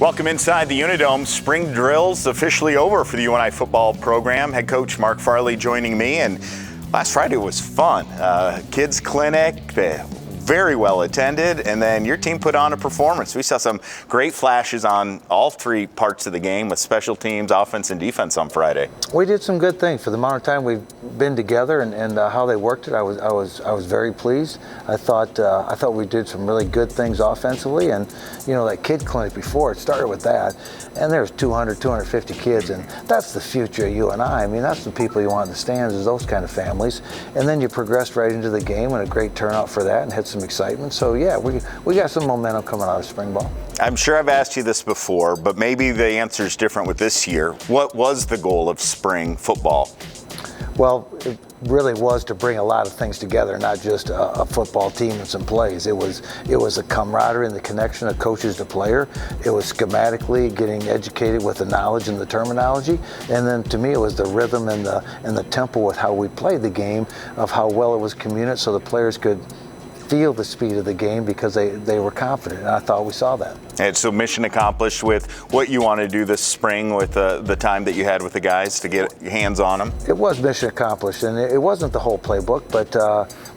Welcome inside the Unidome. Spring drills officially over for the UNI football program. Head coach Mark Farley joining me, and last Friday was fun. Kids clinic, very well attended, and then your team put on a performance. We saw some great flashes on all three parts of the game with special teams, offense, and defense on Friday. We did some good things for the amount of time we've been together, and how they worked it. I was very pleased. I thought we did some really good things offensively, and that kid clinic before, it started with that, and there's 200, 250 kids, and that's the future of UNI. I mean, that's the people you want in the stands, is those kind of families. And then you progressed right into the game, and a great turnout for that, and had some excitement. So yeah, we got some momentum coming out of spring ball. I'm sure I've asked you this before, but maybe the answer is different with this year. What was the goal of spring football? Well, it really was to bring a lot of things together, not just a football team and some plays. It was a camaraderie and the connection of coaches to player. It was schematically getting educated with the knowledge and the terminology. And then to me, it was the rhythm and the tempo with how we played the game, of how well it was communicated so the players could feel the speed of the game because they were confident, and I thought we saw that. And so mission accomplished with what you want to do this spring with the time that you had with the guys to get your hands on them? It was mission accomplished, and it wasn't the whole playbook, but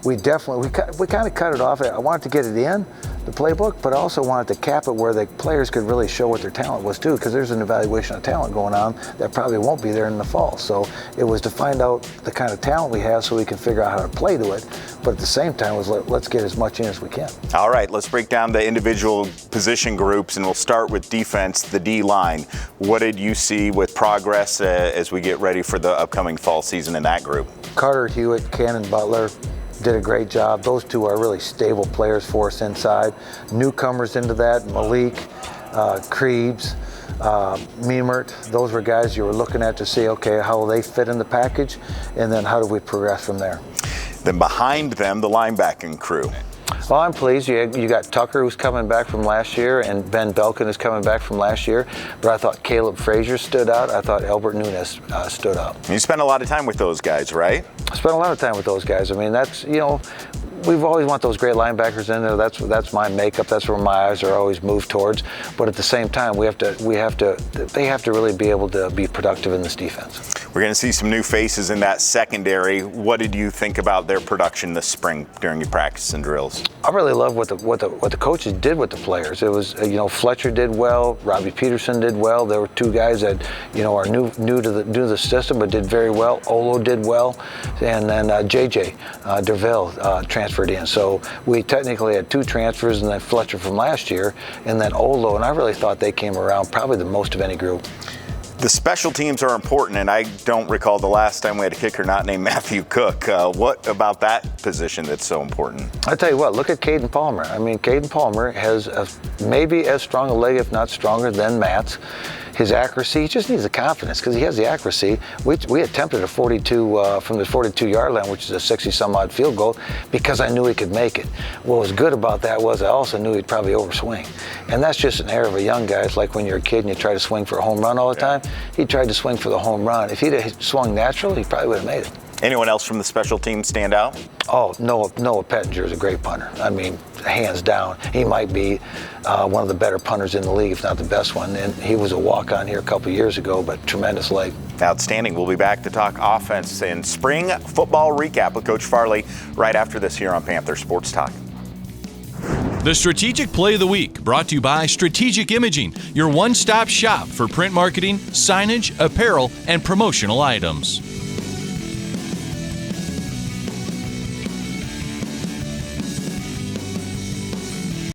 we kind of cut it off. I wanted to get it in the playbook, but I also wanted to cap it where the players could really show what their talent was too, because there's an evaluation of talent going on that probably won't be there in the fall. So it was to find out the kind of talent we have so we can figure out how to play to it, but at the same time was let's get as much in as we can. All right, let's break down the individual position groups, and we'll start with defense, the D-line. What did you see with progress as we get ready for the upcoming fall season in that group? Carter Hewitt, Cannon Butler did a great job. Those two are really stable players for us inside. Newcomers into that, Malik, Krebs, Memert, those were guys you were looking at to see, okay, how will they fit in the package, and then how do we progress from there. Then behind them, the linebacking crew. Well, I'm pleased. You got Tucker, who's coming back from last year, and Ben Belkin is coming back from last year. But I thought Caleb Frazier stood out. I thought Albert Nunes stood out. You spent a lot of time with those guys, right? I spent a lot of time with those guys. I mean, that's, we've always want those great linebackers in there. That's my makeup. That's where my eyes are always moved towards. But at the same time, they have to really be able to be productive in this defense. We're going to see some new faces in that secondary. What did you think about their production this spring during your practice and drills? I really love what the coaches did with the players. It was, Fletcher did well, Robbie Peterson did well. There were two guys that are new to the system but did very well. Olo did well, and then JJ Derville transferred in. So we technically had two transfers, and then Fletcher from last year, and then Olo. And I really thought they came around probably the most of any group. The special teams are important, and I don't recall the last time we had a kicker not named Matthew Cook. What about that position that's so important? I tell you what, look at Caden Palmer. I mean, Caden Palmer has maybe as strong a leg, if not stronger, than Matt's. His accuracy, he just needs the confidence because he has the accuracy. We attempted a 42 from the 42-yard line, which is a 60-some-odd field goal, because I knew he could make it. What was good about that was I also knew he'd probably overswing. And that's just an error of a young guy. It's like when you're a kid and you try to swing for a home run all the time. He tried to swing for the home run. If he'd have swung natural, he probably would have made it. Anyone else from the special team stand out? Oh, Noah Pettinger is a great punter. I mean, hands down. He might be one of the better punters in the league, if not the best one. And he was a walk-on here a couple years ago, but tremendous leg. Outstanding. We'll be back to talk offense and spring football recap with Coach Farley right after this here on Panther Sports Talk. The Strategic Play of the Week, brought to you by Strategic Imaging, your one-stop shop for print marketing, signage, apparel, and promotional items.